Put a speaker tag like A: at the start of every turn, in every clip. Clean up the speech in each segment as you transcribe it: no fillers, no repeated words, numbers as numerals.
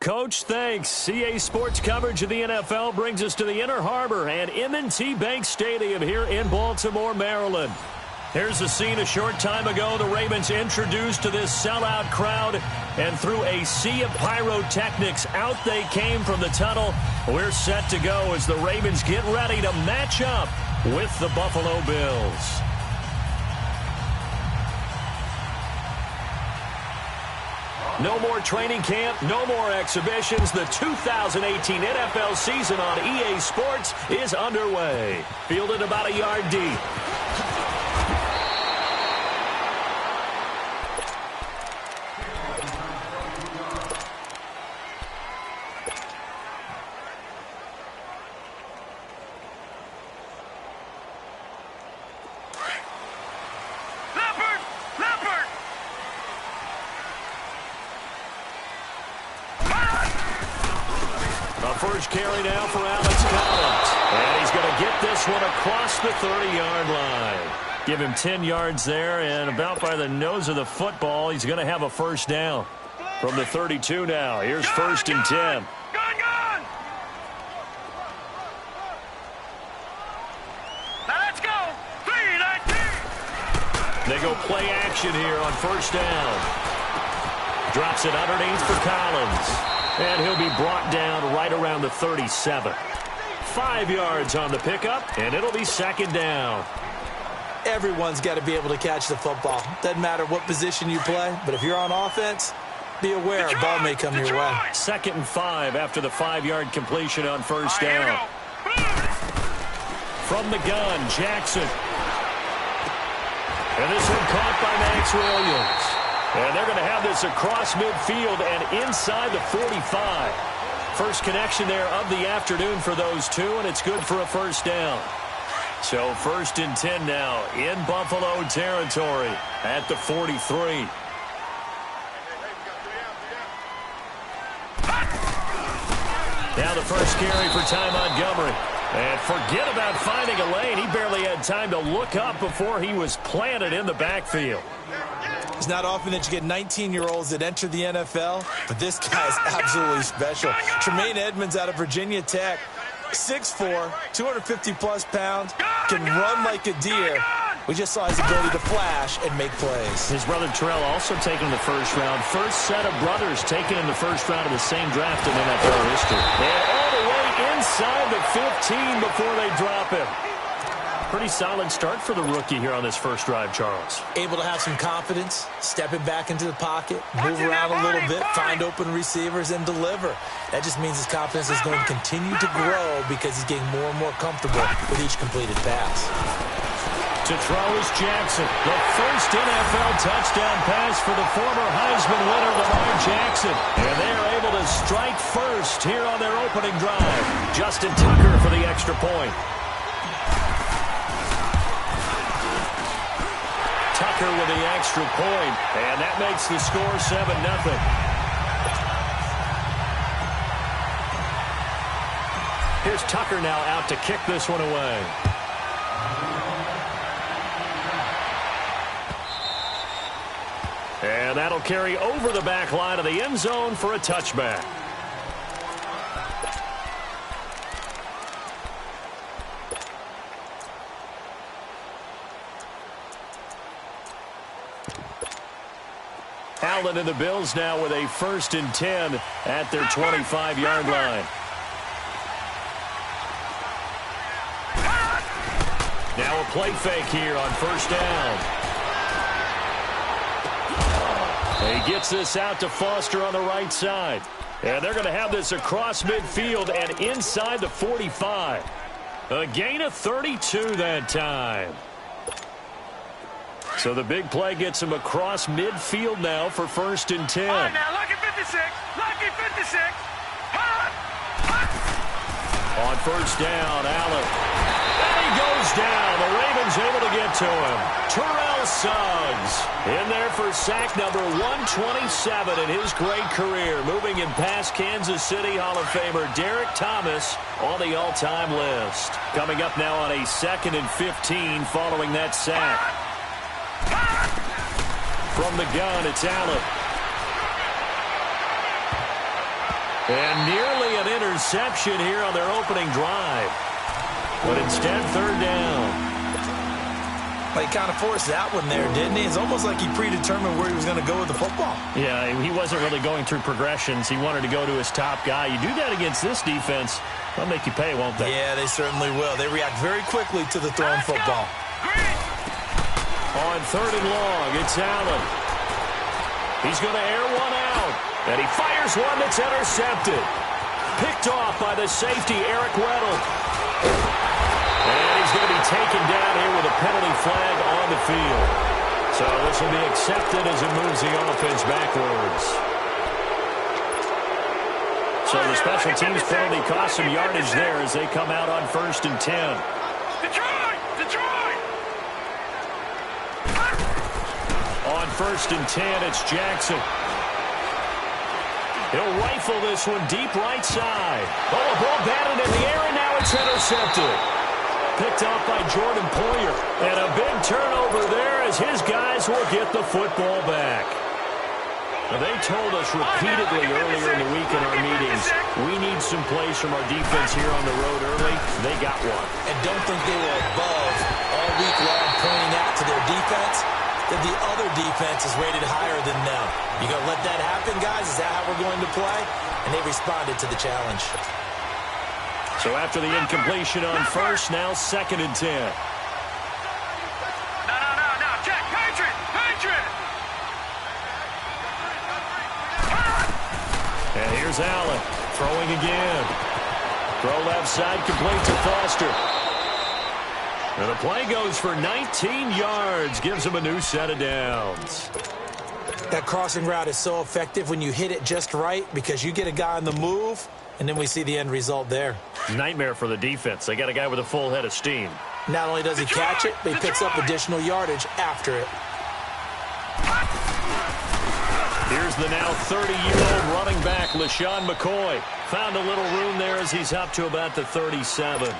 A: Coach, thanks. CA Sports coverage of the NFL brings us to the Inner Harbor and M&T Bank Stadium here in Baltimore, Maryland. Here's the scene a short time ago. The Ravens introduced to this sellout crowd, and through a sea of pyrotechnics, out they came from the tunnel. We're set to go as the Ravens get ready to match up with the Buffalo Bills. No more training camp, no more exhibitions. The 2018 NFL season on EA Sports is underway. Fielded about a yard deep. First carry now for Alex Collins. And he's going to get this one across the 30-yard line. Give him 10 yards there, and about by the nose of the football, he's going to have a first down. From the 32 now, here's first and 10.
B: Let's go. 3-19.
A: They go play action here on first down. Drops it underneath for Collins. And he'll be brought down right around the 37. 5 yards on the pickup, and it'll be second down.
C: Everyone's got to be able to catch the football. Doesn't matter what position you play, but if you're on offense, be aware a ball may come your way.
A: Second and 5 after the 5-yard completion on first down. From the gun, Jackson. And this one caught by Max Williams. And they're going to have this across midfield and inside the 45. First connection there of the afternoon for those two, and it's good for a first down. So first and 10 now in Buffalo territory at the 43. Now the first carry for Ty Montgomery. And forget about finding a lane. He barely had time to look up before he was planted in the backfield.
C: It's not often that you get 19-year-olds that enter the NFL, but this guy's absolutely special. Tremaine Edmonds out of Virginia Tech, 6'4", 250-plus pounds, can run like a deer. We just saw his ability to flash and make plays.
A: His brother Terrell also taken in the first round. First set of brothers taken in the first round of the same draft in NFL history. And all the way inside the 15 before they drop him. Pretty solid start for the rookie here on this first drive, Charles.
C: Able to have some confidence, stepping back into the pocket, move around a little bit, find open receivers, and deliver. That just means his confidence is going to continue to grow because he's getting more and more comfortable with each completed pass.
A: To throw is Jackson. The first NFL touchdown pass for the former Heisman winner, Lamar Jackson. And they are able to strike first here on their opening drive. Justin Tucker for the extra point. Tucker with the extra point, and that makes the score 7-0. Here's Tucker now out to kick this one away. And that'll carry over the back line of the end zone for a touchback. Allen and the Bills now with a first and 10 at their 25-yard line. Now a play fake here on first down. He gets this out to Foster on the right side. And they're going to have this across midfield and inside the 45. A gain of 32 that time. So the big play gets him across midfield now for first and 10.
B: All right, now, lucky 56. Lucky 56.
A: On first down, Allen. And he goes down. The Ravens able to get to him. Terrell Suggs in there for sack number 127 in his great career. Moving in past Kansas City Hall of Famer Derek Thomas on the all-time list. Coming up now on a second and 15 following that sack. From the gun, it's Allen. And nearly an interception here on their opening drive. But instead, third down.
C: Well, he kind of forced that one there, didn't he? It's almost like he predetermined where he was going to go with the football.
A: Yeah, he wasn't really going through progressions. He wanted to go to his top guy. You do that against this defense, they'll make you pay, won't they?
C: Yeah, they certainly will. They react very quickly to the thrown football.
A: On third and long, it's Allen. He's going to air one out. And he fires one that's intercepted. Picked off by the safety, Eric Weddle. And he's going to be taken down here with a penalty flag on the field. So this will be accepted as it moves the offense backwards. So the special teams penalty cost some yardage there as they come out on 1st and 10.
B: Detroit! Detroit!
A: On 1st and 10, it's Jackson. He'll rifle this one deep right side. Oh, a ball batted in the air, and now it's intercepted. Picked off by Jordan Poyer. And a big turnover there as his guys will get the football back. Now, they told us repeatedly earlier in the week in our meetings, we need some plays from our defense here on the road early. They got one.
C: And don't think they were above all week long pointing out to their defense that the other defense is rated higher than them. You going to let that happen, guys? Is that how we're going to play? And they responded to the challenge.
A: So after the incompletion on first, now 2nd and 10.
B: No. Check. Patriot!
A: And here's Allen throwing again. Throw left side, complete to Foster. And the play goes for 19 yards, gives him a new set of downs.
C: That crossing route is so effective when you hit it just right because you get a guy on the move, and then we see the end result there.
A: Nightmare for the defense. They got a guy with a full head of steam.
C: Not only does he catch it, but he picks up additional yardage after it.
A: Here's the now 30-year-old running back, LaShawn McCoy. Found a little room there as he's up to about the 37.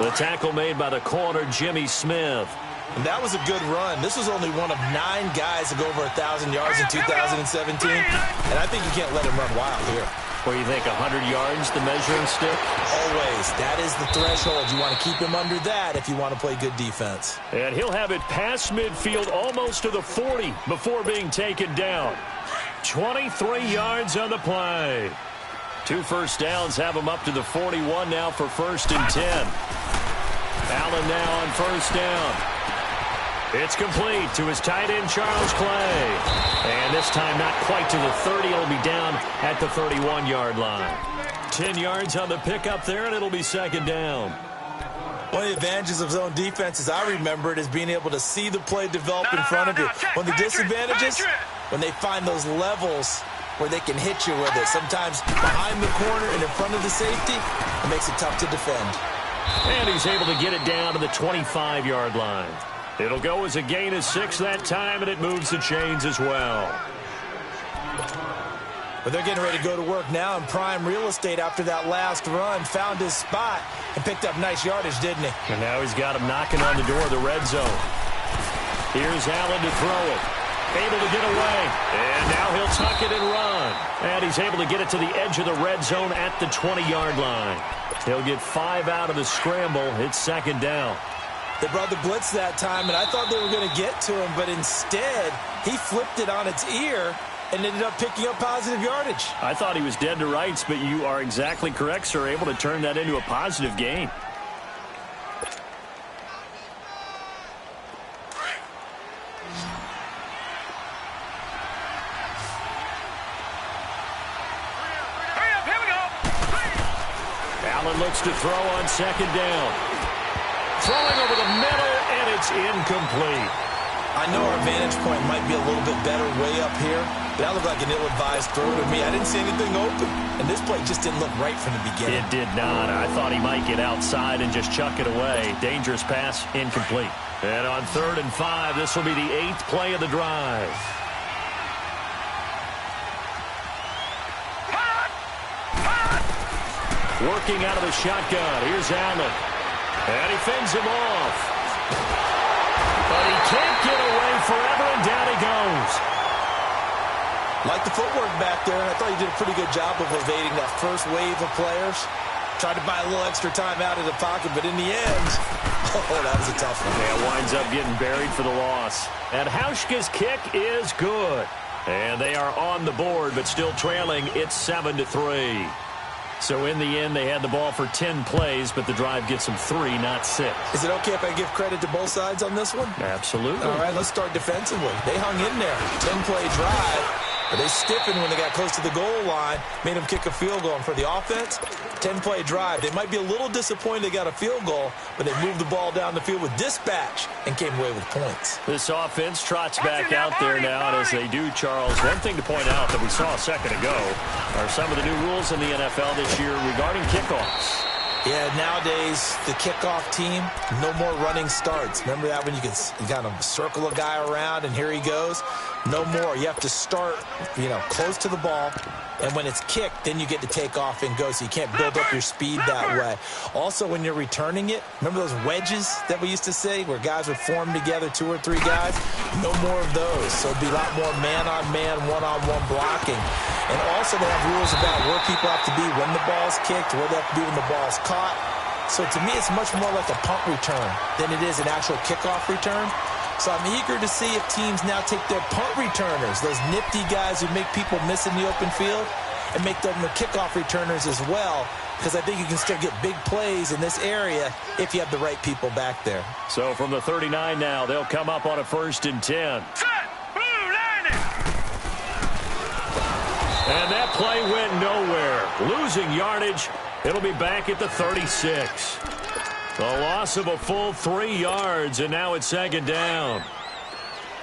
A: The tackle made by the corner, Jimmy Smith.
C: And that was a good run. This was only one of 9 guys to go over 1,000 yards in 2017. And I think you can't let him run wild here.
A: What do you think, 100 yards, the measuring stick?
C: Always. That is the threshold. You want to keep him under that if you want to play good defense.
A: And he'll have it past midfield almost to the 40 before being taken down. 23 yards on the play. 2 first downs have him up to the 41 now for 1st and 10. Allen now on 1st down. It's complete to his tight end, Charles Clay. And this time not quite to the 30. It'll be down at the 31-yard line. 10 yards on the pickup there, and it'll be 2nd down.
C: One of the advantages of zone defense, as I remember it, is being able to see the play develop in front of you. One of the disadvantages, when they find those levels where they can hit you with it. Sometimes behind the corner and in front of the safety, it makes it tough to defend.
A: And he's able to get it down to the 25-yard line. It'll go as a gain of 6 that time, and it moves the chains as well.
C: But they're getting ready to go to work now in prime real estate after that last run. Found his spot and picked up nice yardage, didn't he?
A: And now he's got him knocking on the door of the red zone. Here's Allen to throw it. Able to get away. And now he'll tuck it and run. And he's able to get it to the edge of the red zone at the 20-yard line. He'll get 5 out of the scramble. It's 2nd down.
C: They brought the blitz that time, and I thought they were going to get to him, but instead, he flipped it on its ear and ended up picking up positive yardage.
A: I thought he was dead to rights, but you are exactly correct, sir. Able to turn that into a positive gain. Allen looks to throw on 2nd down. Throwing over the middle, and it's incomplete.
C: I know our vantage point might be a little bit better way up here, but that looked like an ill-advised throw to me. I didn't see anything open, and this play just didn't look right from the beginning.
A: It did not. I thought he might get outside and just chuck it away. Dangerous pass, incomplete. And on 3rd and 5, this will be the 8th play of the drive. Working out of the shotgun. Here's Allen. And he fends him off. But he can't get away forever, and down he goes.
C: Like the footwork back there, and I thought he did a pretty good job of evading that first wave of players. Tried to buy a little extra time out of the pocket, but in the end, oh, that was a tough one.
A: Yeah, winds up getting buried for the loss. And Hauschka's kick is good. And they are on the board, but still trailing. It's 7-3. So in the end, they had the ball for 10 plays, but the drive gets them 3, not 6.
C: Is it okay if I give credit to both sides on this one?
A: Absolutely.
C: All right, let's start defensively. They hung in there. 10-play drive. But they stiffened when they got close to the goal line, made them kick a field goal. And for the offense, 10-play drive. They might be a little disappointed they got a field goal, but they moved the ball down the field with dispatch and came away with points.
A: This offense trots back out there now, and as they do, Charles, one thing to point out that we saw a second ago are some of the new rules in the NFL this year regarding kickoffs.
C: Yeah, nowadays, the kickoff team, no more running starts. Remember that when you could kind of circle a guy around and here he goes? No more. You have to start, close to the ball. And when it's kicked, then you get to take off and go, so you can't build up your speed that way. Also, when you're returning it, remember those wedges that we used to say where guys would form together, 2 or 3 guys? No more of those. So it'd be a lot more man-on-man, one-on-one blocking. And also they have rules about where people have to be when the ball's kicked, where they have to be when the ball's caught. So to me, it's much more like a punt return than it is an actual kickoff return. So I'm eager to see if teams now take their punt returners, those nifty guys who make people miss in the open field, and make them the kickoff returners as well, because I think you can still get big plays in this area if you have the right people back there.
A: So from the 39 now, they'll come up on a 1st and 10.
B: Set, blue, line it.
A: And that play went nowhere. Losing yardage. It'll be back at the 36. A loss of a full 3 yards, and now it's 2nd down.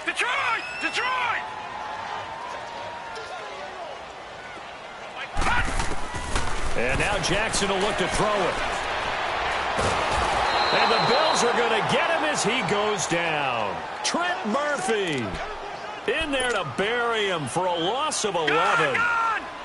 B: Detroit! Detroit!
A: And now Jackson will look to throw it. And the Bills are going to get him as he goes down. Trent Murphy in there to bury him for a loss of 11.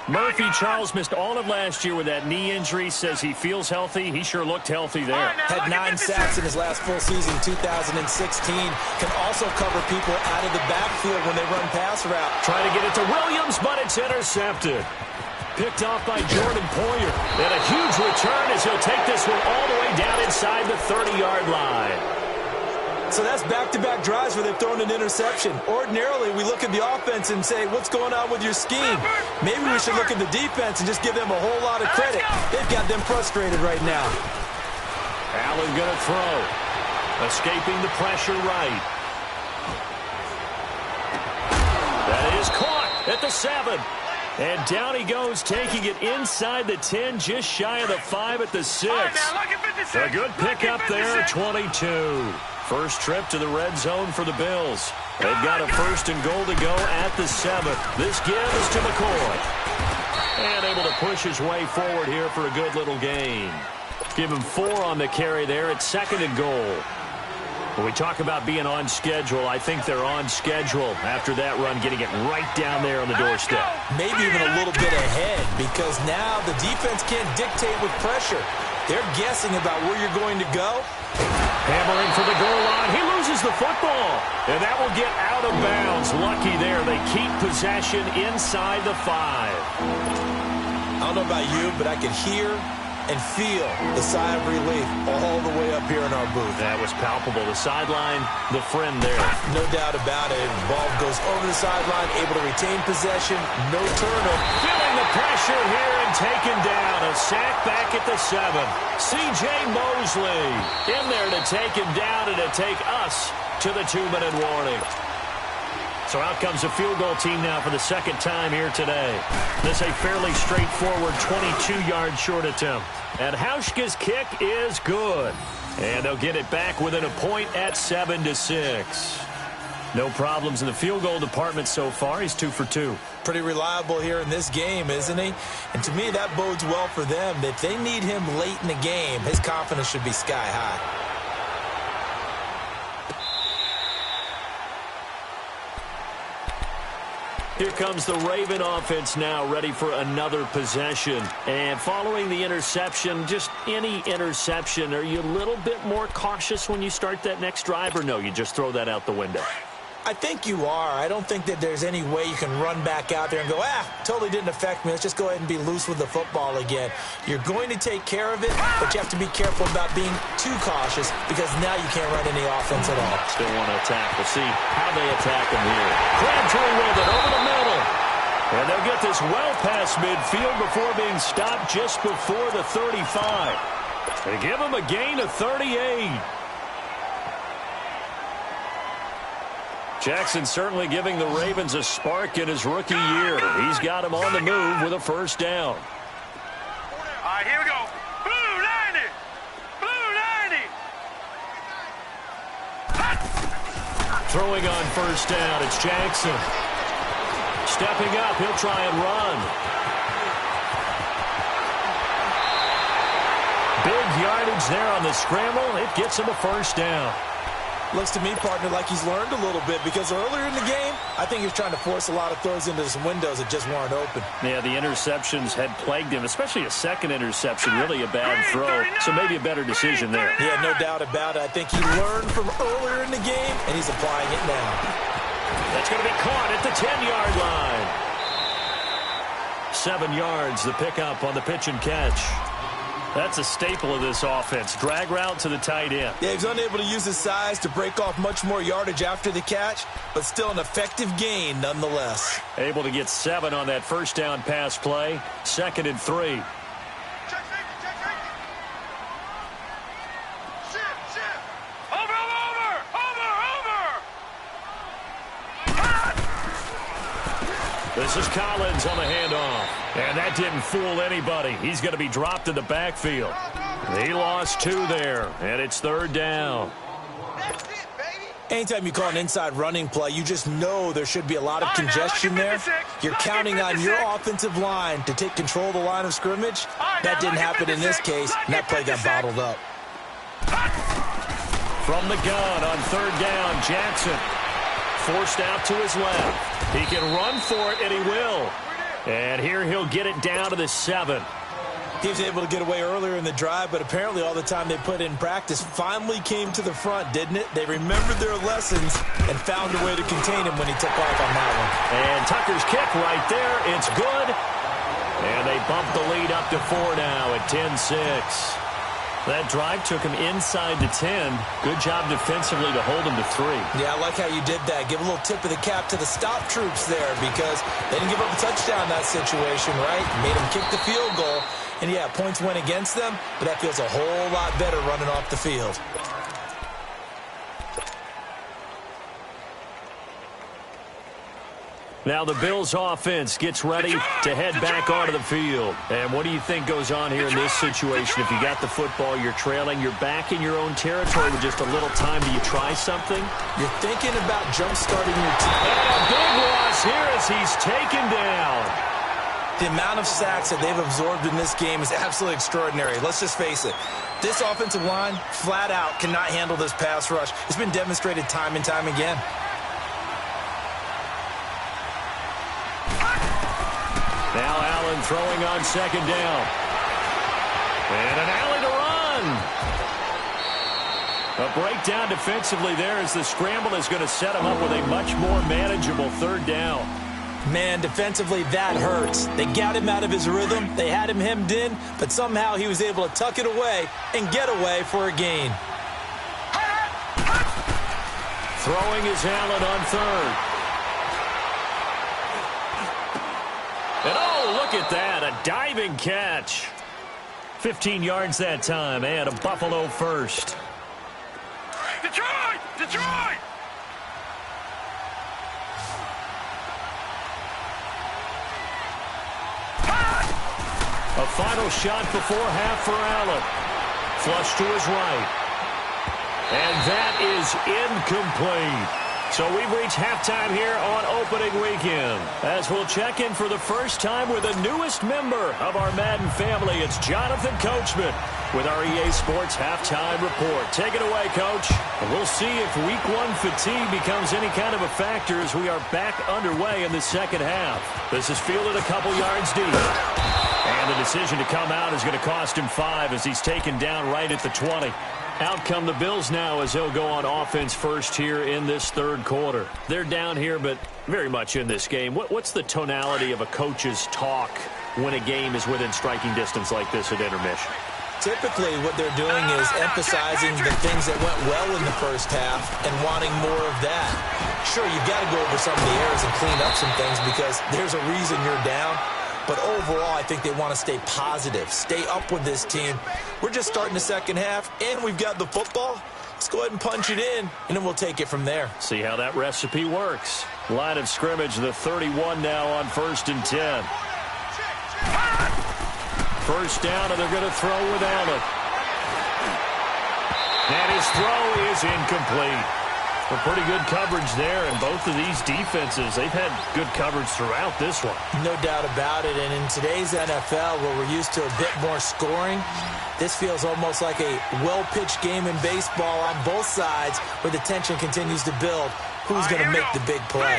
A: Murphy, Charles, missed all of last year with that knee injury. Says he feels healthy. He sure looked healthy there.
C: Had 9 sacks in his last full season, 2016. Can also cover people out of the backfield when they run pass route.
A: Trying to get it to Williams, but it's intercepted. Picked off by Jordan Poyer. And a huge return as he'll take this one all the way down inside the 30-yard line.
C: So that's back-to-back drives where they've thrown an interception. Ordinarily, we look at the offense and say, what's going on with your scheme? Maybe we should look at the defense and just give them a whole lot of credit. They've got them frustrated right now.
A: Allen going to throw. Escaping the pressure right. That is caught at the 7. And down he goes, taking it inside the 10, just shy of the 5 at the 6. A good pickup there at 22. First trip to the red zone for the Bills. They've got a 1st and goal to go at the 7. This give is to McCoy. And able to push his way forward here for a good little gain. Give him 4 on the carry there at 2nd and goal. When we talk about being on schedule, I think they're on schedule after that run, getting it right down there on the doorstep.
C: Maybe even a little bit ahead, because now the defense can't dictate with pressure. They're guessing about where you're going to go.
A: Hammering for the goal line. He loses the football. And that will get out of bounds. Lucky there. They keep possession inside the 5.
C: I don't know about you, but I can hear and feel the sigh of relief all the way up here in our booth.
A: That was palpable. The sideline, the friend there.
C: No doubt about it. Ball goes over the sideline, able to retain possession, no turnover.
A: Feeling the pressure here and taken down. A sack back at the 7. C.J. Mosley in there to take him down and to take us to the 2-minute warning. So out comes a field goal team now for the 2nd time here today. This is a fairly straightforward 22-yard short attempt. And Hauschka's kick is good. And they'll get it back within a point at 7-6. No problems in the field goal department so far. He's 2 for 2.
C: Pretty reliable here in this game, isn't he? And to me, that bodes well for them. If they need him late in the game, his confidence should be sky high.
A: Here comes the Raven offense now, ready for another possession. And following the interception, just any interception, are you a little bit more cautious when you start that next drive, or no, you just throw that out the window?
C: I think you are. I don't think that there's any way you can run back out there and go, totally didn't affect me. Let's just go ahead and be loose with the football again. You're going to take care of it, but you have to be careful about being too cautious because now you can't run any offense at all.
A: Still want to attack. We'll see how they attack him here. Crabtree with it over the middle. And they'll get this well past midfield before being stopped just before the 35. They give him a gain of 38. Jackson certainly giving the Ravens a spark in his rookie year. He's got him on the move with a first down.
B: All right, here we go. Blue 90. Blue 90.
A: Throwing on first down, it's Jackson. Stepping up, he'll try and run. Big yardage there on the scramble. It gets him a first down.
C: Looks to me, partner, like he's learned a little bit because earlier in the game, I think he was trying to force a lot of throws into some windows that just weren't open.
A: Yeah, the interceptions had plagued him, especially a second interception, really a bad throw. So maybe a better decision there.
C: Yeah, no doubt about it. I think he learned from earlier in the game, and he's applying it now.
A: That's going to be caught at the 10-yard line. 7 yards, the pickup on the pitch and catch. That's a staple of this offense. Drag route to the tight end.
C: Yeah, he's unable to use his size to break off much more yardage after the catch, but still an effective gain nonetheless.
A: Able to get 7 on that first down pass play. 2nd and 3. This is Collins on the handoff. And that didn't fool anybody. He's going to be dropped in the backfield. He lost 2 there, and it's 3rd down.
C: Anytime you call an inside running play, you just know there should be a lot of congestion there. You're counting on your offensive line to take control of the line of scrimmage. That didn't happen in this case, and that play got bottled up.
A: From the gun on 3rd down, Jackson. Forced out to his left. He can run for it, and he will. And here he'll get it down to the 7.
C: He was able to get away earlier in the drive, but apparently all the time they put in practice finally came to the front, didn't it? They remembered their lessons and found a way to contain him when he took off on that one.
A: And Tucker's kick right there. It's good. And they bump the lead up to 4 now at 10-6. That drive took him inside the 10. Good job defensively to hold him to 3.
C: Yeah, I like how you did that. Give a little tip of the cap to the stop troops there because they didn't give up a touchdown in that situation, right? Made them kick the field goal. And, yeah, points went against them, but that feels a whole lot better running off the field.
A: Now the Bills offense gets ready to head back onto the field. And what do you think goes on here in this situation? If you got the football, you're trailing, you're back in your own territory with just a little time. Do you try something?
C: You're thinking about jump-starting your team.
A: And a big loss here as he's taken down.
C: The amount of sacks that they've absorbed in this game is absolutely extraordinary. Let's just face it. This offensive line, flat out, cannot handle this pass rush. It's been demonstrated time and time again.
A: Now Allen throwing on 2nd down. And an alley to run. A breakdown defensively there as the scramble is going to set him up with a much more manageable 3rd down.
C: Man, defensively, that hurts. They got him out of his rhythm. They had him hemmed in, but somehow he was able to tuck it away and get away for a gain.
A: Throwing is Allen on 3rd. And oh, look at that, a diving catch. 15 yards that time, and a Buffalo first.
B: Detroit! Detroit!
A: A final shot before half for Allen. Flush to his right. And that is incomplete. So we've reached halftime here on opening weekend. As we'll check in for the first time with the newest member of our Madden family, it's Jonathan Coachman with our EA Sports Halftime Report. Take it away, Coach. And we'll see if Week 1 fatigue becomes any kind of a factor as we are back underway in the second half. This is fielded a couple yards deep. And the decision to come out is going to cost him 5 as he's taken down right at the 20. Out come the Bills now as they'll go on offense first here in this third quarter. They're down here, but very much in this game. What's the tonality of a coach's talk when a game is within striking distance like this at intermission?
C: Typically, what they're doing is emphasizing the things that went well in the first half and wanting more of that. Sure, you've got to go over some of the errors and clean up some things because there's a reason you're down. But overall, I think they want to stay positive, stay up with this team. We're just starting the second half, and we've got the football. Let's go ahead and punch it in, and then we'll take it from there.
A: See how that recipe works. Line of scrimmage, the 31 now on 1st and 10. First down, and they're going to throw with Allen. And his throw is incomplete. Well, pretty good coverage there, and both of these defenses, they've had good coverage throughout this one.
C: No doubt about it, and in today's NFL, where we're used to a bit more scoring, this feels almost like a well-pitched game in baseball on both sides where the tension continues to build. Who's going to make the big play?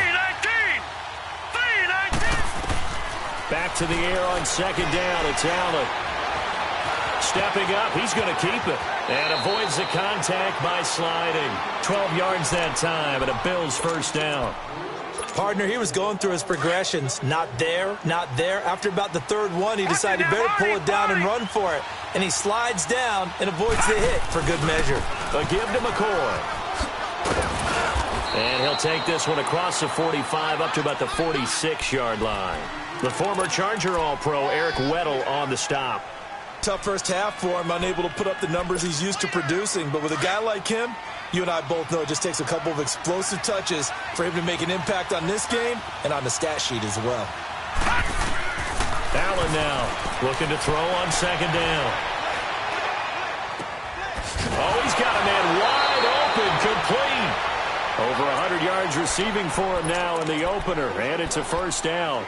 A: Back to the air on second down. It's Allen. Stepping up, he's going to keep it. And avoids the contact by sliding. 12 yards that time, and a Bills first down.
C: Partner, he was going through his progressions. Not there, not there. After about the third one, he decided he better pull it down and run for it. And he slides down and avoids the hit for good measure.
A: A give to McCoy. And he'll take this one across the 45 up to about the 46-yard line. The former Charger All-Pro Eric Weddle on the stop.
C: Tough first half for him, unable to put up the numbers he's used to producing. But with a guy like him, you and I both know it just takes a couple of explosive touches for him to make an impact on this game and on the stat sheet as well.
A: Allen now looking to throw on second down. Oh, he's got a man wide open, complete. Over 100 yards receiving for him now in the opener, and it's a first down.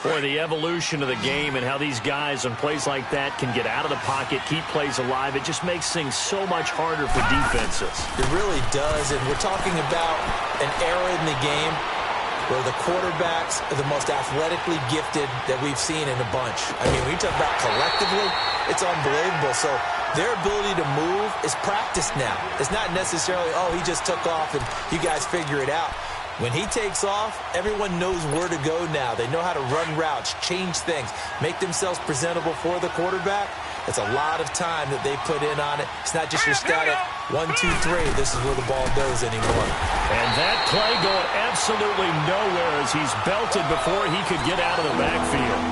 A: Boy, the evolution of the game and how these guys on plays like that can get out of the pocket, keep plays alive, it just makes things so much harder for defenses.
C: It really does, and we're talking about an era in the game where the quarterbacks are the most athletically gifted that we've seen in a bunch. I mean, when you talk about collectively, it's unbelievable. So their ability to move is practiced now. It's not necessarily, oh, he just took off and you guys figure it out. When he takes off, everyone knows where to go now. They know how to run routes, change things, make themselves presentable for the quarterback. It's a lot of time that they put in on it. It's not just your static 1, 2, 3. This is where the ball goes anymore.
A: And that play going absolutely nowhere as he's belted before he could get out of the backfield.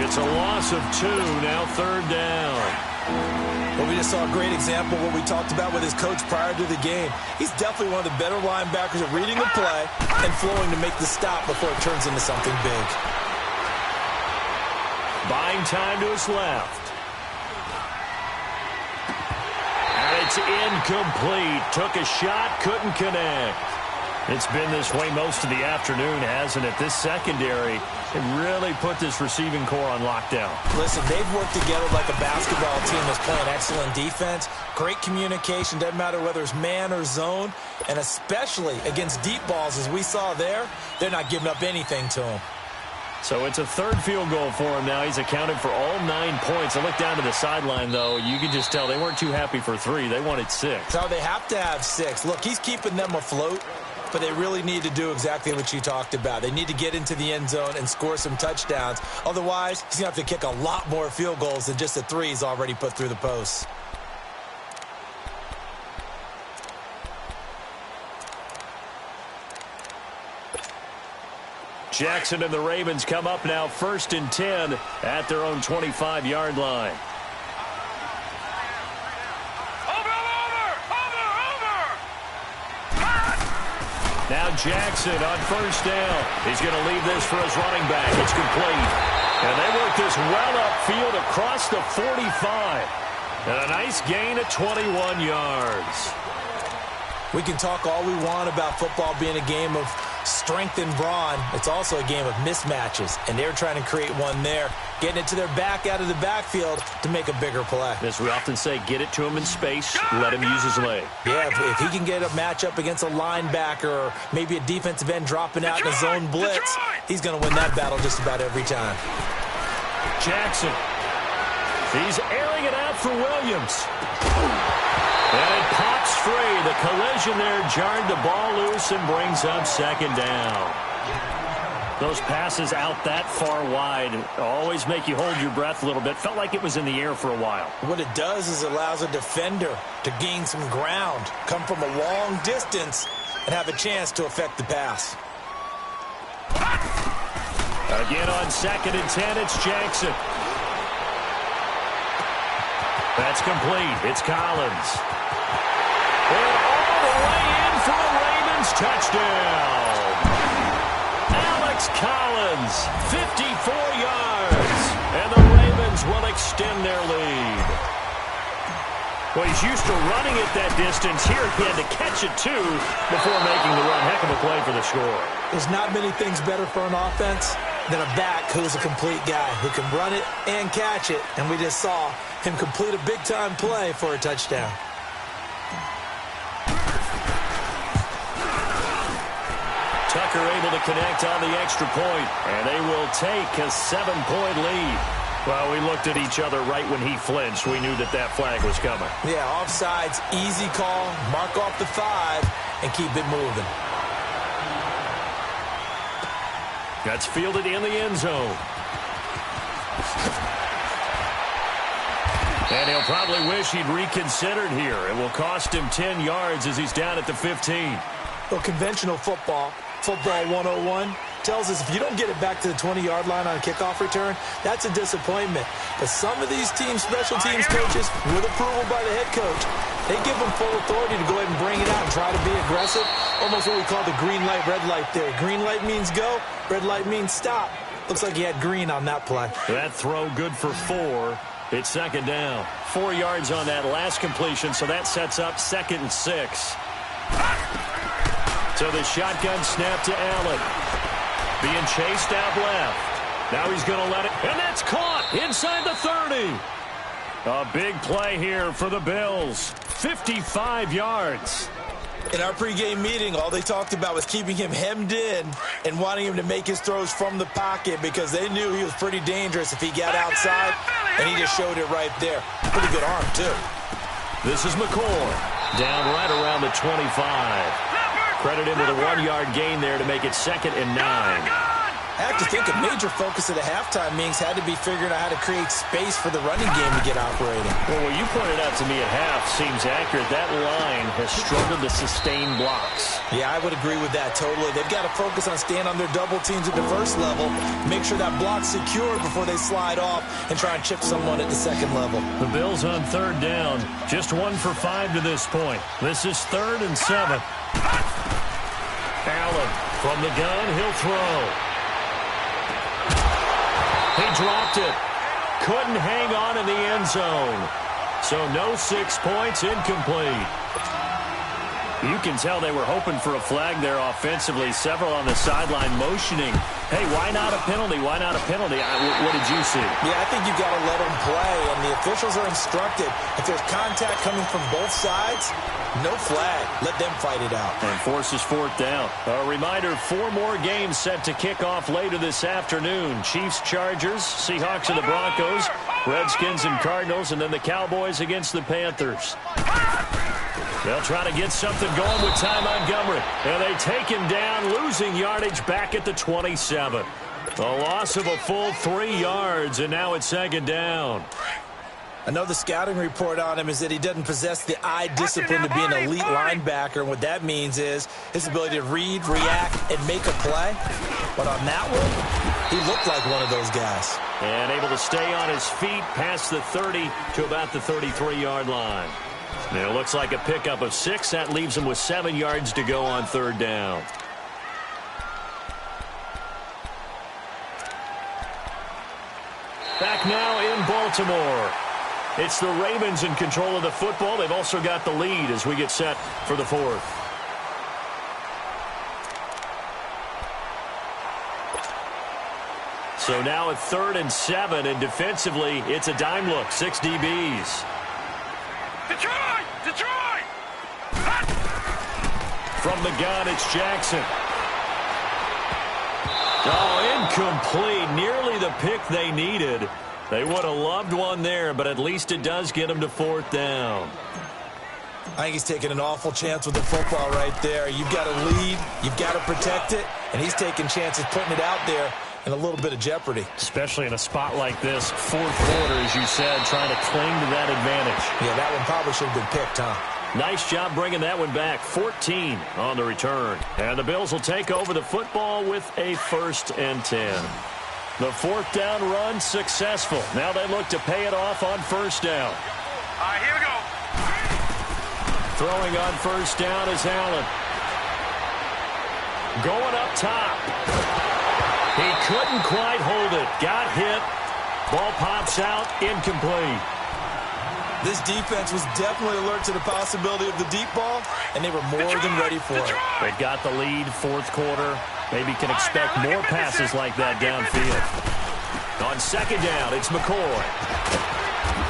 A: It's a loss of 2, now third down.
C: Well, we just saw a great example of what we talked about with his coach prior to the game. He's definitely one of the better linebackers at reading the play and flowing to make the stop before it turns into something big.
A: Buying time to his left. And it's incomplete. Took a shot, couldn't connect. It's been this way most of the afternoon, hasn't it? This secondary, it really put this receiving core on lockdown.
C: Listen, they've worked together like a basketball team that's playing excellent defense. Great communication, doesn't matter whether it's man or zone. And especially against deep balls, as we saw there, they're not giving up anything to them.
A: So it's a third field goal for him now. He's accounted for all 9 points. I look down to the sideline, though. You can just tell they weren't too happy for 3. They wanted 6.
C: So they have to have 6. Look, he's keeping them afloat. But they really need to do exactly what you talked about. They need to get into the end zone and score some touchdowns. Otherwise, he's going to have to kick a lot more field goals than just the 3 he's already put through the posts.
A: Jackson and the Ravens come up now 1st and 10 at their own 25-yard line. Now Jackson on first down. He's going to leave this for his running back. It's complete. And they work this well upfield across the 45. And a nice gain of 21 yards.
C: We can talk all we want about football being a game of strength and brawn. It's also a game of mismatches. And they're trying to create one there, getting it to their back out of the backfield to make a bigger play.
A: As we often say, get it to him in space, let him use his leg.
C: Yeah, if he can get a matchup against a linebacker or maybe a defensive end dropping out in a zone blitz, he's going to win that battle just about every time.
A: Jackson. He's airing it out for Williams. And it pops free. The collision there jarred the ball loose and brings up second down. Those passes out that far wide always make you hold your breath a little bit. Felt like it was in the air for a while.
C: What it does is it allows a defender to gain some ground, come from a long distance, and have a chance to affect the pass.
A: Again on 2nd and 10, it's Jackson. That's complete. It's Collins. And all the way in for a Ravens touchdown. Collins, 54 yards, and the Ravens will extend their lead. Well, he's used to running it that distance. Here he had to catch it, too, before making the run. Heck of a play for the score.
C: There's not many things better for an offense than a back who's a complete guy, who can run it and catch it, and we just saw him complete a big-time play for a touchdown.
A: Tucker able to connect on the extra point, and they will take a 7-point lead. Well, we looked at each other right when he flinched. We knew that flag was coming.
C: Yeah, offsides, easy call, mark off the 5, and keep it moving.
A: That's fielded in the end zone. And he'll probably wish he'd reconsidered here. It will cost him 10 yards as he's down at the 15.
C: Well, conventional football 101, tells us if you don't get it back to the 20-yard line on a kickoff return, that's a disappointment. But some of these teams, special teams coaches, with approval by the head coach, they give them full authority to go ahead and bring it out and try to be aggressive. Almost what we call the green light, red light theory. Green light means go, red light means stop. Looks like he had green on that play.
A: That throw good for 4. It's second down. 4 yards on that last completion, so that sets up 2nd and 6. So the shotgun snap to Allen. Being chased out left. Now he's going to let it. And that's caught inside the 30. A big play here for the Bills. 55 yards.
C: In our pregame meeting, all they talked about was keeping him hemmed in and wanting him to make his throws from the pocket because they knew he was pretty dangerous if he got outside, and he just showed it right there. Pretty good arm, too.
A: This is McCoy. Down right around the 25. Credit him with a 1-yard gain there to make it 2nd and 9.
C: I have to think a major focus of the halftime meetings had to be figuring out how to create space for the running game to get operating.
A: Well, what you pointed out to me at half seems accurate. That line has struggled to sustain blocks.
C: Yeah, I would agree with that totally. They've got to focus on staying on their double teams at the first level, make sure that block's secure before they slide off and try and chip someone at the second level.
A: The Bills on 3rd down, just 1 for 5 to this point. This is 3rd and 7. Allen from the gun, he'll throw. He dropped it. Couldn't hang on in the end zone. So no 6 points, incomplete. You can tell they were hoping for a flag there offensively. Several on the sideline motioning. Hey, why not a penalty? Why not a penalty? What did you see?
C: Yeah, I think you've got to let them play, and the officials are instructed. If there's contact coming from both sides, no flag. Let them fight it out.
A: And forces 4th down. A reminder, 4 more games set to kick off later this afternoon. Chiefs, Chargers, Seahawks and the Broncos, Redskins and Cardinals, and then the Cowboys against the Panthers. They'll try to get something going with Ty Montgomery. And they take him down, losing yardage back at the 27. A loss of a full 3 yards, and now it's 2nd down.
C: Another scouting report on him is that he doesn't possess the eye discipline to be an elite linebacker. And what that means is his ability to read, react, and make a play. But on that one, he looked like one of those guys.
A: And able to stay on his feet past the 30 to about the 33-yard line. And it looks like a pickup of 6. That leaves him with 7 yards to go on 3rd down. Back now in Baltimore. It's the Ravens in control of the football. They've also got the lead as we get set for the 4th. So now at 3rd and 7, and defensively, it's a dime look. 6 DBs.
B: Detroit! Detroit!
A: From the gun, it's Jackson. Oh, incomplete. Nearly the pick they needed. They would have loved one there, but at least it does get them to 4th down.
C: I think he's taking an awful chance with the football right there. You've got to lead, you've got to protect it, and he's taking chances putting it out there in a little bit of jeopardy.
A: Especially in a spot like this, 4th quarter, as you said, trying to cling to that advantage.
C: Yeah, that one probably should have been picked, huh?
A: Nice job bringing that one back. 14 on the return. And the Bills will take over the football with a 1st and 10. The 4th down run successful. Now they look to pay it off on 1st down.
B: All right, here we go.
A: Throwing on 1st down is Allen. Going up top. He couldn't quite hold it. Got hit. Ball pops out. Incomplete.
C: This defense was definitely alert to the possibility of the deep ball, and they were more than ready for it.
A: They've got the lead, 4th quarter. Maybe can expect more passes like that downfield. On 2nd down, it's McCoy.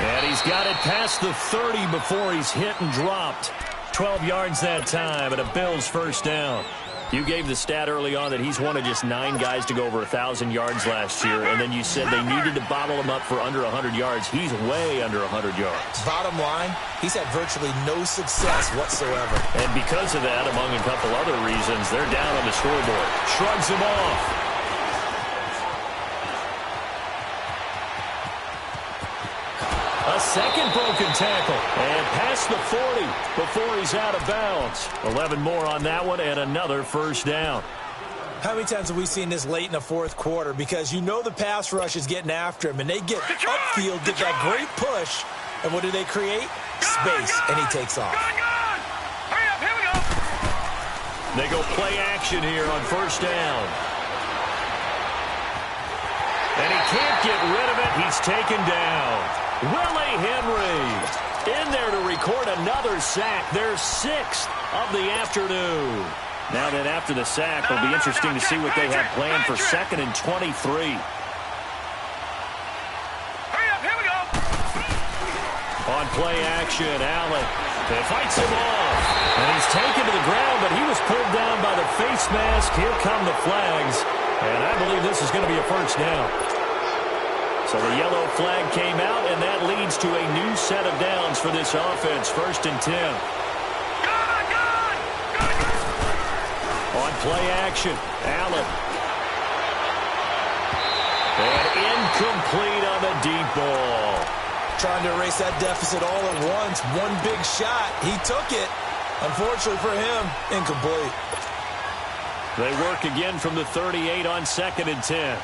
A: And he's got it past the 30 before he's hit and dropped. 12 yards that time, and a Bills 1st down. You gave the stat early on that he's one of just 9 guys to go over 1,000 yards last year, and then you said they needed to bottle him up for under 100 yards. He's way under 100 yards.
C: Bottom line, he's had virtually no success whatsoever.
A: And because of that, among a couple other reasons, they're down on the scoreboard. Shrugs him off. A second broken tackle, and past the 40 before he's out of bounds. 11 more on that one, and another 1st down.
C: How many times have we seen this late in the 4th quarter? Because you know the pass rush is getting after him, and they get upfield, get that great push, and what do they create? Space, and he takes off.
B: Hurry up, here we go.
A: They go play action here on 1st down. And he can't get rid of it. He's taken down. Willie Henry in there to record another sack. Their 6th of the afternoon. Now then, after the sack, it'll be interesting to see what they have planned for 2nd and 23.
B: Hurry up, here we go.
A: On play action, Allen. It fights him off. And he's taken to the ground, but he was pulled down by the face mask. Here come the flags. And I believe this is going to be a 1st down. So the yellow flag came out, and that leads to a new set of downs for this offense. 1st and 10. On play action, Allen. And incomplete on the deep ball.
C: Trying to erase that deficit all at once. One big shot. He took it. Unfortunately for him, incomplete.
A: They work again from the 38 on 2nd and 10.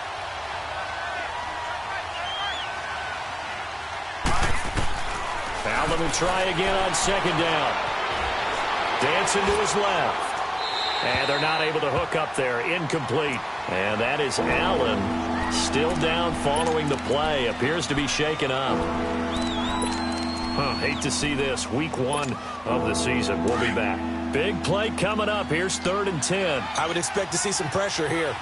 A: Allen will try again on 2nd down. Dancing to his left. And they're not able to hook up there. Incomplete. And that is Allen still down following the play. Appears to be shaken up. Hate to see this. Week 1 of the season. We'll be back. Big play coming up. Here's 3rd and 10.
C: I would expect to see some pressure here.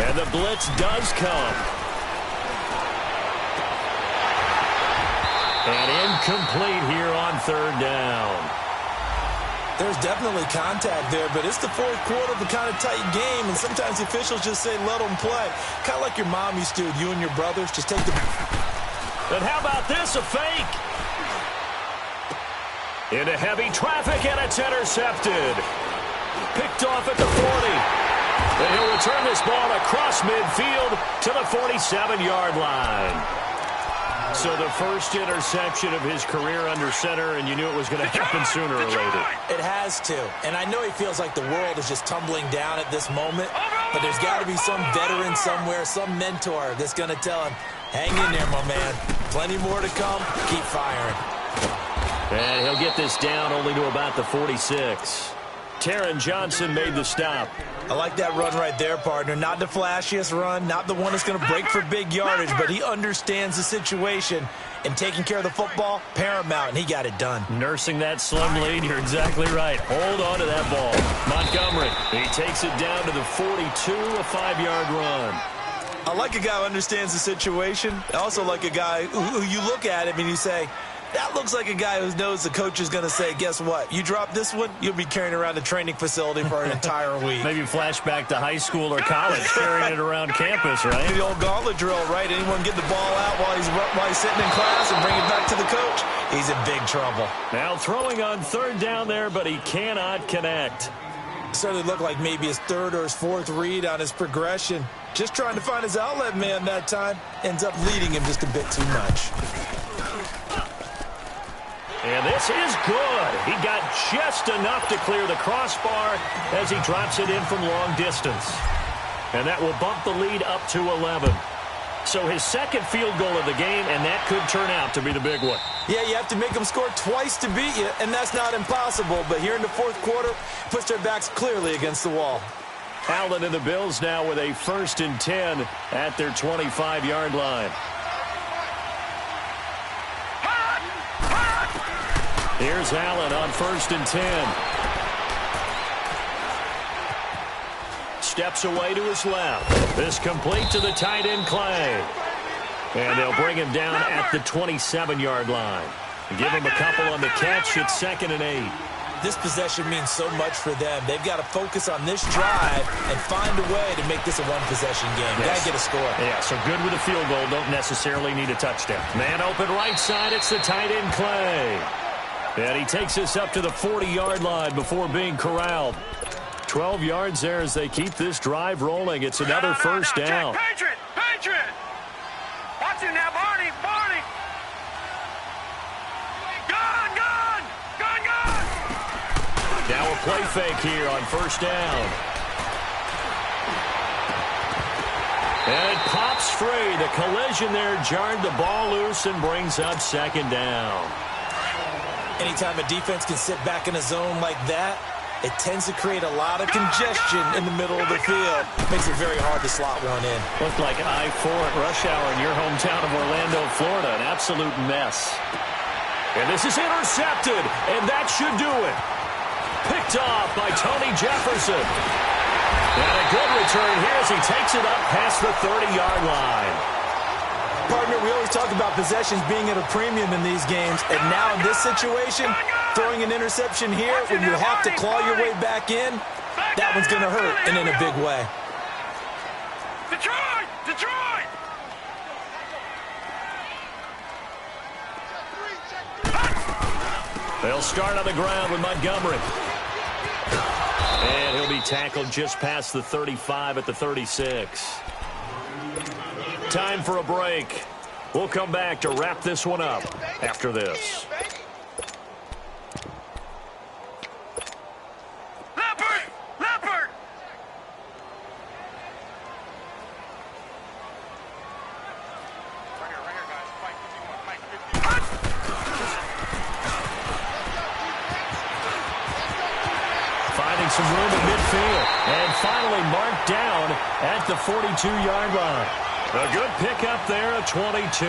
A: And the blitz does come. And incomplete here on 3rd down.
C: There's definitely contact there, but it's the 4th quarter of a kind of tight game, and sometimes the officials just say, let them play. Kind of like your mom used to, you and your brothers, just take the...
A: And how about this, a fake? Into heavy traffic, and it's intercepted. Picked off at the 40. And he'll return this ball across midfield to the 47-yard line. So the first interception of his career under center, and you knew it was going to happen sooner or later.
C: It has to. And I know he feels like the world is just tumbling down at this moment, but there's got to be some veteran somewhere, some mentor that's going to tell him, hang in there, my man. Plenty more to come. Keep firing.
A: And he'll get this down only to about the 46. Taron Johnson made the stop.
C: I like that run right there, partner. Not the flashiest run, not the one that's going to break for big yardage, but he understands the situation, and taking care of the football, paramount, and he got it done.
A: Nursing that slim lead, you're exactly right. Hold on to that ball. Montgomery, he takes it down to the 42, a 5-yard run.
C: I like a guy who understands the situation. I also like a guy who you look at him and you say, That looks like a guy who knows the coach is going to say, guess what? You drop this one, you'll be carrying around the training facility for an entire week.
A: Maybe flashback to high school or college, carrying it around campus, right?
C: The old gauntlet drill, right? Anyone get the ball out while he's sitting in class and bring it back to the coach? He's in big trouble.
A: Now throwing on third down there, but he cannot connect.
C: Certainly looked like maybe his third or his fourth read on his progression. Just trying to find his outlet man that time. Ends up leading him just a bit too much.
A: And this is good. He got just enough to clear the crossbar as he drops it in from long distance. And that will bump the lead up to 11. So his second field goal of the game, and that could turn out to be the big one.
C: Yeah, you have to make them score twice to beat you, and that's not impossible. But here in the fourth quarter, puts their backs clearly against the wall.
A: Allen and the Bills now with a 1st and 10 at their 25-yard line. Here's Allen on 1st and 10. Steps away to his left. This complete to the tight end, Clay. And they'll bring him down at the 27-yard line. Give him a couple on the catch. It's 2nd and 8.
C: This possession means so much for them. They've got to focus on this drive and find a way to make this a one-possession game.
A: Yes.
C: Got to get a score.
A: Yeah, so good with a field goal. Don't necessarily need a touchdown. Man open right side. It's the tight end, Clay. And he takes us up to the 40-yard line before being corralled. 12 yards there as they keep this drive rolling. It's another first down.
B: Patriot! Patriot! Watch it now, Barney! Barney! Gun! Gun! Gun! Gun!
A: Now a play fake here on first down. And it pops free. The collision there jarred the ball loose and brings up 2nd down.
C: Anytime a defense can sit back in a zone like that, it tends to create a lot of congestion in the middle of the field. Makes it very hard to slot one in.
A: Looked like I-4 at rush hour in your hometown of Orlando, Florida. An absolute mess. And this is intercepted, and that should do it. Picked off by Tony Jefferson. And a good return here as he takes it up past the 30-yard line.
C: Partner, we always talk about possessions being at a premium in these games, and now in this situation, throwing an interception here when you have to claw your way back in, that one's going to hurt, and in a big way.
B: Detroit! Detroit!
A: They'll start on the ground with Montgomery. And he'll be tackled just past the 35 at the 36. Time for a break. We'll come back to wrap this one up after this.
B: Leopard! Leopard! Right here, guys. Fight 51. Fight 51.
A: Finding some room in midfield. And finally marked down at the 42-yard line. A good pickup there at 22.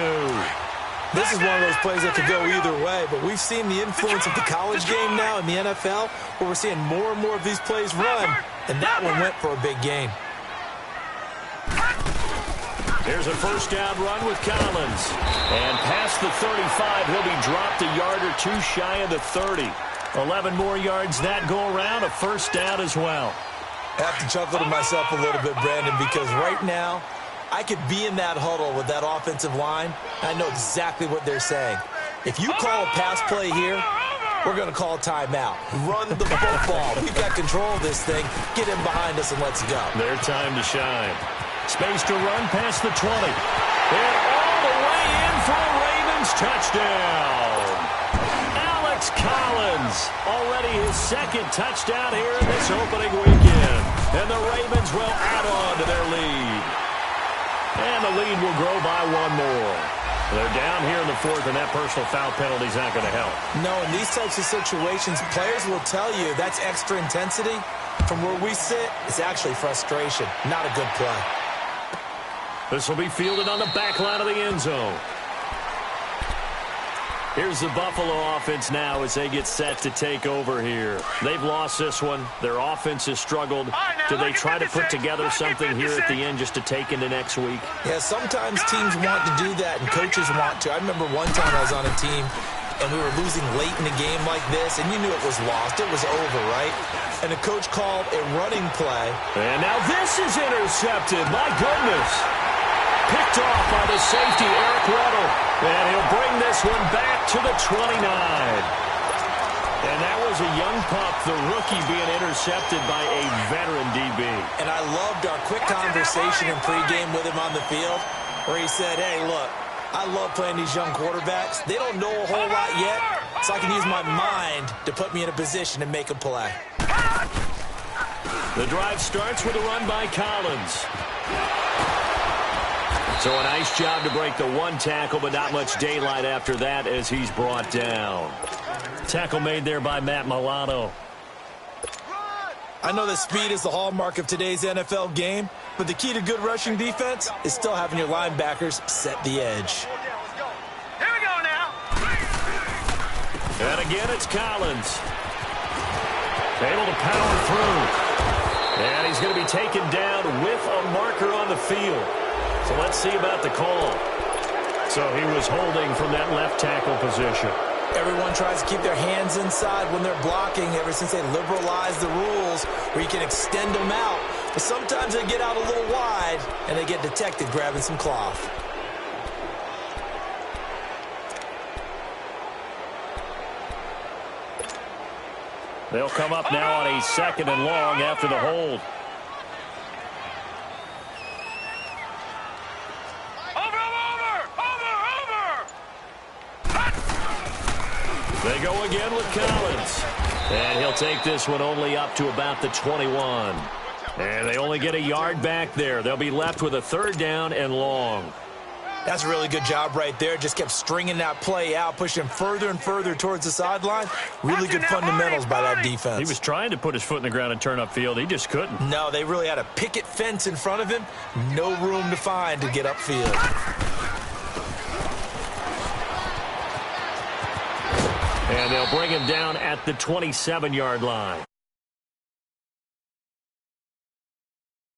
C: This is one of those plays that could go either way, but we've seen the influence of the college game now in the NFL, where we're seeing more and more of these plays run, and that one went for a big gain.
A: Here's a first down run with Collins. And past the 35, he'll be dropped a yard or two shy of the 30. 11 more yards that go around, a first down as well.
C: I have to chuckle to myself a little bit, Brandon, because right now, I could be in that huddle with that offensive line. I know exactly what they're saying. If you call a pass play here, we're going to call a timeout. Run the football. We've got control of this thing. Get in behind us and let's go.
A: Their time to shine. Space to run past the 20. And all the way in for a Ravens touchdown. Alex Collins, already his second touchdown here in this opening weekend. And the Ravens will add on to their lead. And the lead will grow by one more. They're down here in the fourth, and that personal foul penalty is not going to help.
C: No, in these types of situations, players will tell you that's extra intensity. From where we sit, it's actually frustration, not a good play.
A: This will be fielded on the back line of the end zone. Here's the Buffalo offense now as they get set to take over here. They've lost this one. Their offense has struggled. Do they try to put together something here at the end just to take into next week?
C: Yeah, sometimes teams want to do that and coaches want to. I remember one time I was on a team and we were losing late in the game like this, and you knew it was lost. It was over, right? And the coach called a running play.
A: And now this is intercepted. My goodness. Picked off by the safety, Eric Weddle. And he'll bring this one back to the 29. And that was a young pup, the rookie, being intercepted by a veteran DB.
C: And I loved our quick conversation in pregame with him on the field, where he said, hey, look, I love playing these young quarterbacks. They don't know a whole lot yet, so I can use my mind to put me in a position to make a play.
A: The drive starts with a run by Collins. So a nice job to break the one tackle, but not much daylight after that as he's brought down. Tackle made there by Matt Milano.
C: I know that speed is the hallmark of today's NFL game, but the key to good rushing defense is still having your linebackers set the edge.
B: Here we go now.
A: And again, it's Collins. Able to power through. And he's going to be taken down with a marker on the field. So let's see about the call. So he was holding from that left tackle position.
C: Everyone tries to keep their hands inside when they're blocking ever since they liberalized the rules where you can extend them out. But sometimes they get out a little wide and they get detected grabbing some cloth.
A: They'll come up now on a 2nd and long after the hold. They go again with Collins. And he'll take this one only up to about the 21. And they only get a yard back there. They'll be left with a 3rd down and long.
C: That's a really good job right there. Just kept stringing that play out, pushing him further and further towards the sideline. Really good fundamentals by that defense.
A: He was trying to put his foot in the ground and turn upfield. He just couldn't.
C: No, they really had a picket fence in front of him. No room to find to get upfield.
A: And they'll bring him down at the 27-yard line.